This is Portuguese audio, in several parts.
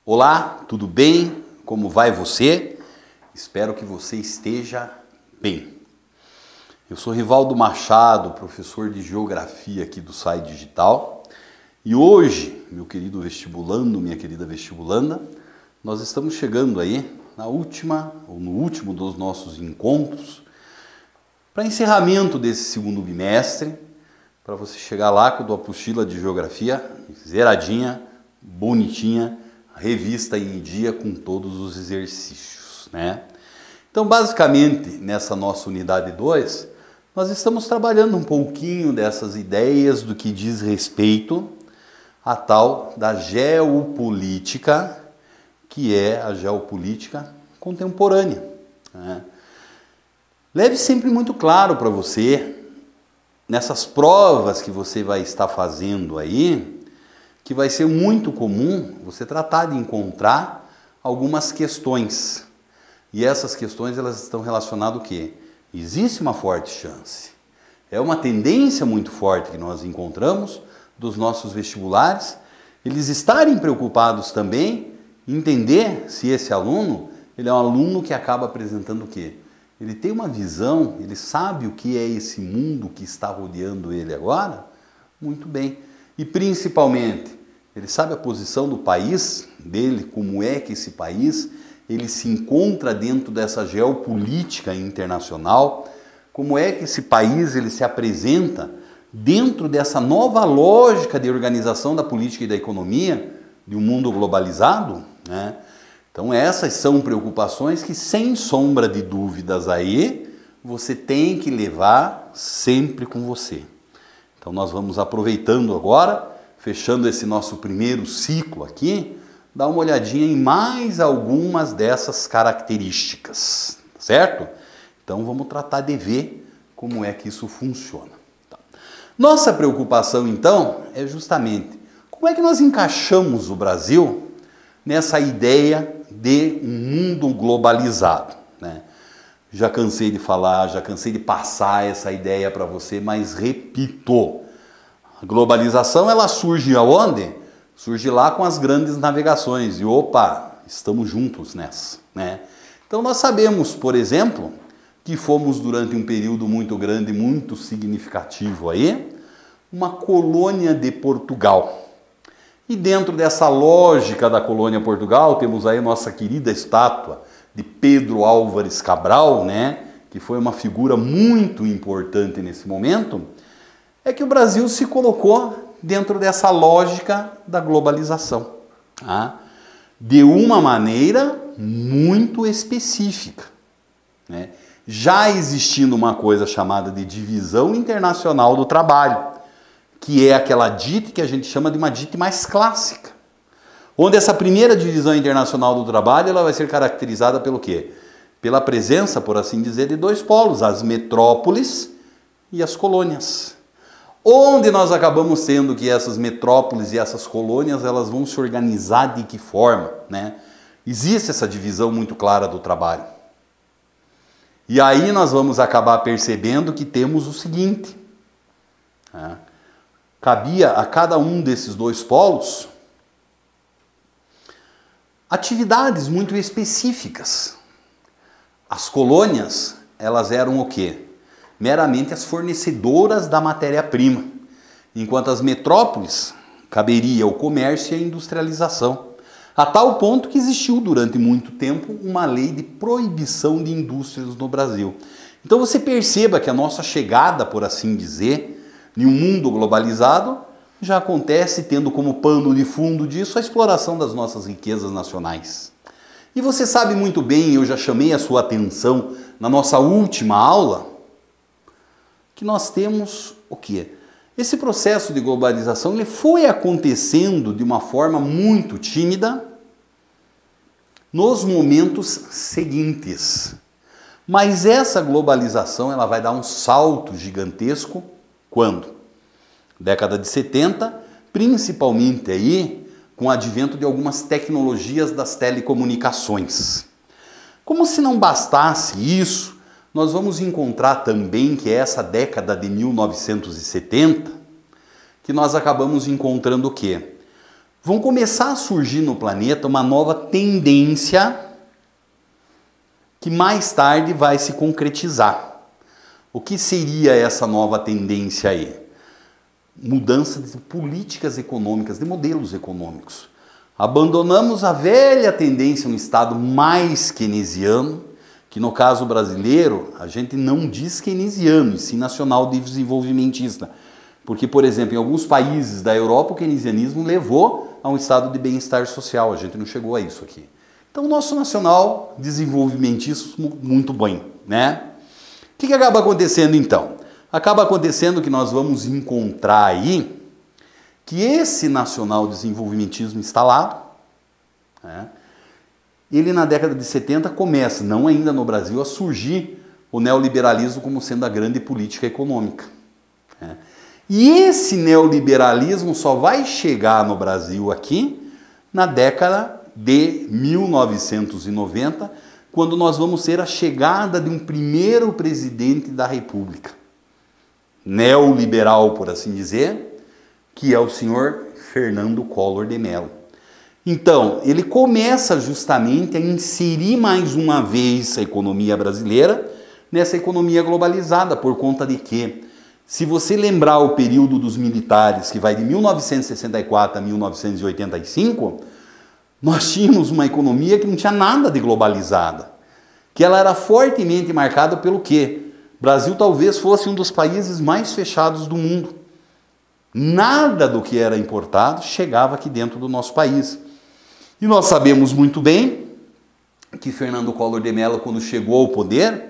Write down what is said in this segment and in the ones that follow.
Olá, tudo bem? Como vai você? Espero que você esteja bem. Eu sou Rivaldo Machado, professor de Geografia aqui do SAI Digital. E hoje, meu querido vestibulando, minha querida vestibulanda, nós estamos chegando aí no último dos nossos encontros para encerramento desse segundo bimestre, para você chegar lá com a tua apostila de Geografia zeradinha, bonitinha, revista em dia com todos os exercícios, né? Então, basicamente, nessa nossa unidade 2, nós estamos trabalhando um pouquinho dessas ideias do que diz respeito à tal da geopolítica, que é a geopolítica contemporânea, né? Leve sempre muito claro para você, nessas provas que você vai estar fazendo aí, que vai ser muito comum você tratar de encontrar algumas questões. E essas questões, elas estão relacionadas ao quê? Existe uma forte chance. É uma tendência muito forte que nós encontramos dos nossos vestibulares, eles estarem preocupados também em entender se esse aluno, ele é um aluno que acaba apresentando o quê? Ele tem uma visão, ele sabe o que é esse mundo que está rodeando ele agora? Muito bem. E principalmente, ele sabe a posição do país dele, como é que esse país ele se encontra dentro dessa geopolítica internacional, como é que esse país ele se apresenta dentro dessa nova lógica de organização da política e da economia de um mundo globalizado, né? Então essas são preocupações que, sem sombra de dúvidas aí, você tem que levar sempre com você. Então nós vamos aproveitando agora, fechando esse nosso primeiro ciclo aqui, dar uma olhadinha em mais algumas dessas características, certo? Então vamos tratar de ver como é que isso funciona. Nossa preocupação então é justamente como é que nós encaixamos o Brasil nessa ideia de um mundo globalizado, né? Já cansei de falar, já cansei de passar essa ideia para você, mas repito, a globalização ela surge aonde? Surge lá com as grandes navegações e opa, estamos juntos nessa, né? Então nós sabemos, por exemplo, que fomos durante um período muito grande, muito significativo aí, uma colônia de Portugal. E dentro dessa lógica da colônia Portugal, temos aí a nossa querida estátua de Pedro Álvares Cabral, né, que foi uma figura muito importante nesse momento, é que o Brasil se colocou dentro dessa lógica da globalização, tá? De uma maneira muito específica, né? Já existindo uma coisa chamada de divisão internacional do trabalho, que é aquela DIT que a gente chama de uma DIT mais clássica, onde essa primeira divisão internacional do trabalho ela vai ser caracterizada pelo quê? Pela presença, por assim dizer, de dois polos, as metrópoles e as colônias. Onde nós acabamos sendo que essas metrópoles e essas colônias elas vão se organizar de que forma, né? Existe essa divisão muito clara do trabalho. E aí nós vamos acabar percebendo que temos o seguinte, né? Cabia a cada um desses dois polos atividades muito específicas. As colônias, elas eram o quê? Meramente as fornecedoras da matéria-prima, enquanto as metrópoles caberia o comércio e a industrialização, a tal ponto que existiu durante muito tempo uma lei de proibição de indústrias no Brasil. Então você perceba que a nossa chegada, por assim dizer, em um mundo globalizado, já acontece tendo como pano de fundo disso a exploração das nossas riquezas nacionais. E você sabe muito bem, eu já chamei a sua atenção na nossa última aula, que nós temos o quê? Esse processo de globalização ele foi acontecendo de uma forma muito tímida nos momentos seguintes. Mas essa globalização ela vai dar um salto gigantesco quando? Década de 70, principalmente aí com o advento de algumas tecnologias das telecomunicações. Como se não bastasse isso, nós vamos encontrar também que é essa década de 1970, que nós acabamos encontrando o quê? vão começar a surgir no planeta uma nova tendência que mais tarde vai se concretizar. O que seria essa nova tendência aí? Mudança de políticas econômicas, de modelos econômicos. Abandonamos a velha tendência, um Estado mais keynesiano, que no caso brasileiro, a gente não diz keynesiano, e sim nacional desenvolvimentista. Porque, por exemplo, em alguns países da Europa, o keynesianismo levou a um estado de bem-estar social. A gente não chegou a isso aqui. Então, o nosso nacional desenvolvimentista muito bem, né? O que acaba acontecendo, então? Acaba acontecendo que nós vamos encontrar aí que esse nacional desenvolvimentismo instalado, né, ele na década de 70 começa, não ainda no Brasil, a surgir o neoliberalismo como sendo a grande política econômica. Né? E esse neoliberalismo só vai chegar no Brasil aqui na década de 1990, quando nós vamos ter a chegada de um primeiro presidente da República, neoliberal, por assim dizer, que é o senhor Fernando Collor de Mello. Então, ele começa justamente a inserir mais uma vez a economia brasileira nessa economia globalizada, por conta de que, se você lembrar o período dos militares, que vai de 1964 a 1985, nós tínhamos uma economia que não tinha nada de globalizada, que ela era fortemente marcada pelo quê? O Brasil talvez fosse um dos países mais fechados do mundo. Nada do que era importado chegava aqui dentro do nosso país. E nós sabemos muito bem que Fernando Collor de Mello, quando chegou ao poder,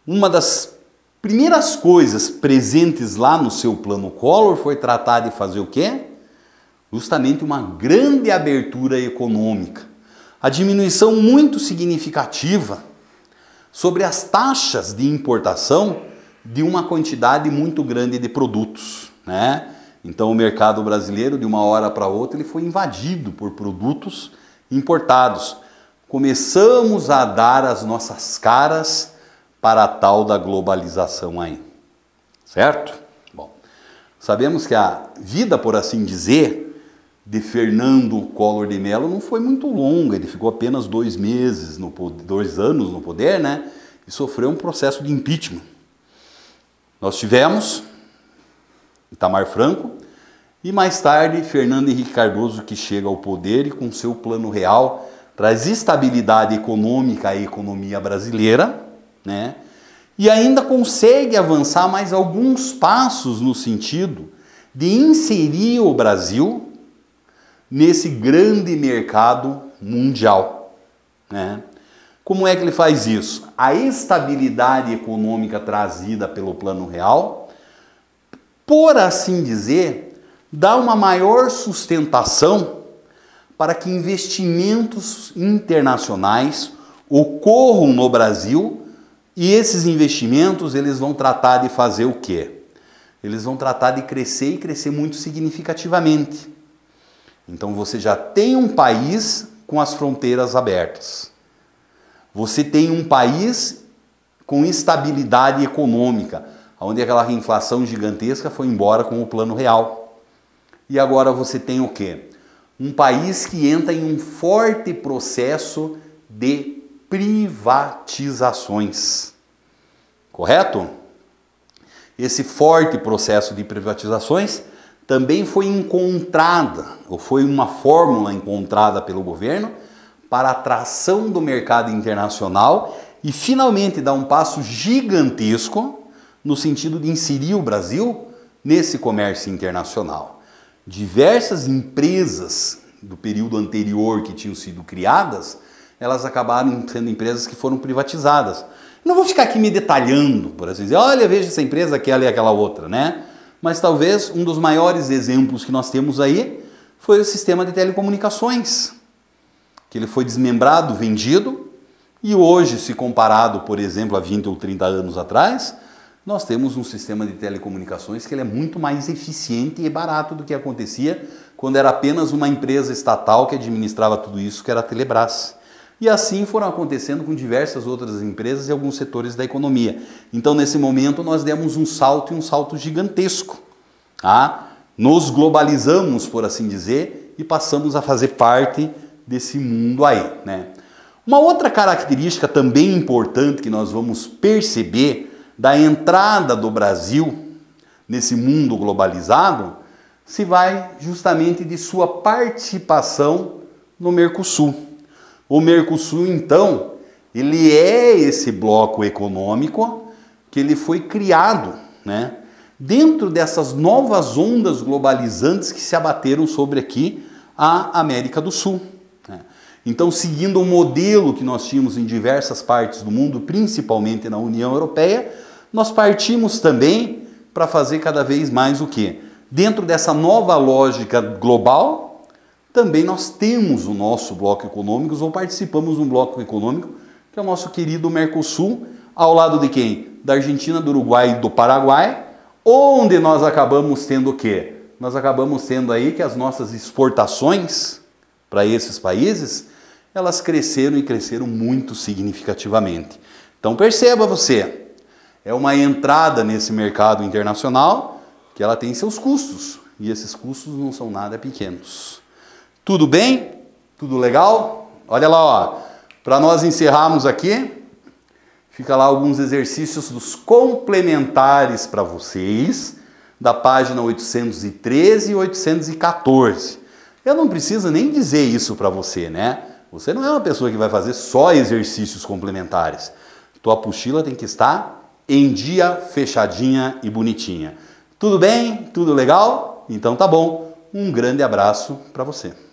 uma das primeiras coisas presentes lá no seu plano Collor foi tratar de fazer o quê? Justamente uma grande abertura econômica. A diminuição muito significativa sobre as taxas de importação de uma quantidade muito grande de produtos, né? Então o mercado brasileiro, de uma hora para outra, ele foi invadido por produtos importados. Começamos a dar as nossas caras para a tal da globalização aí, certo? Bom, sabemos que a vida, por assim dizer, de Fernando Collor de Mello não foi muito longa, ele ficou apenas 2 anos no poder, né? E sofreu um processo de impeachment. Nós tivemos Itamar Franco e mais tarde Fernando Henrique Cardoso, que chega ao poder e com seu plano real traz estabilidade econômica à economia brasileira, né? E ainda consegue avançar mais alguns passos no sentido de inserir o Brasil nesse grande mercado mundial, né? Como é que ele faz isso? A estabilidade econômica trazida pelo Plano Real, por assim dizer, dá uma maior sustentação para que investimentos internacionais ocorram no Brasil, e esses investimentos eles vão tratar de fazer o quê? Eles vão tratar de crescer e crescer muito significativamente. Então você já tem um país com as fronteiras abertas. Você tem um país com estabilidade econômica, onde aquela inflação gigantesca foi embora com o Plano Real. E agora você tem o quê? Um país que entra em um forte processo de privatizações. Correto? Esse forte processo de privatizações também foi encontrada, ou foi uma fórmula encontrada pelo governo para a atração do mercado internacional e finalmente dar um passo gigantesco no sentido de inserir o Brasil nesse comércio internacional. Diversas empresas do período anterior que tinham sido criadas, elas acabaram sendo empresas que foram privatizadas. Não vou ficar aqui me detalhando, por assim dizer, olha, veja essa empresa, aquela e aquela outra, né? Mas talvez um dos maiores exemplos que nós temos aí foi o sistema de telecomunicações, que ele foi desmembrado, vendido, e hoje, se comparado, por exemplo, a 20 ou 30 anos atrás, nós temos um sistema de telecomunicações que ele é muito mais eficiente e barato do que acontecia quando era apenas uma empresa estatal que administrava tudo isso, que era a Telebrás. E assim foram acontecendo com diversas outras empresas e alguns setores da economia. Então, nesse momento, nós demos um salto, e um salto gigantesco. Tá? Nos globalizamos, por assim dizer, e passamos a fazer parte desse mundo aí, né? Uma outra característica também importante que nós vamos perceber da entrada do Brasil nesse mundo globalizado se vai justamente de sua participação no Mercosul. O Mercosul, então, ele é esse bloco econômico que ele foi criado, né, dentro dessas novas ondas globalizantes que se abateram sobre aqui a América do Sul. Então, seguindo o modelo que nós tínhamos em diversas partes do mundo, principalmente na União Europeia, nós partimos também para fazer cada vez mais o quê? Dentro dessa nova lógica global, também nós temos o nosso bloco econômico, ou participamos de um bloco econômico, que é o nosso querido Mercosul, ao lado de quem? Da Argentina, do Uruguai e do Paraguai, onde nós acabamos tendo o quê? Nós acabamos tendo aí que as nossas exportações para esses países, elas cresceram e cresceram muito significativamente. Então perceba você, é uma entrada nesse mercado internacional que ela tem seus custos, e esses custos não são nada pequenos. Tudo bem? Tudo legal? Olha lá, ó, para nós encerrarmos aqui, fica lá alguns exercícios dos complementares para vocês, da página 813 e 814. Eu não preciso nem dizer isso para você, né? Você não é uma pessoa que vai fazer só exercícios complementares. Tua apostila tem que estar em dia, fechadinha e bonitinha. Tudo bem? Tudo legal? Então tá bom. Um grande abraço para você.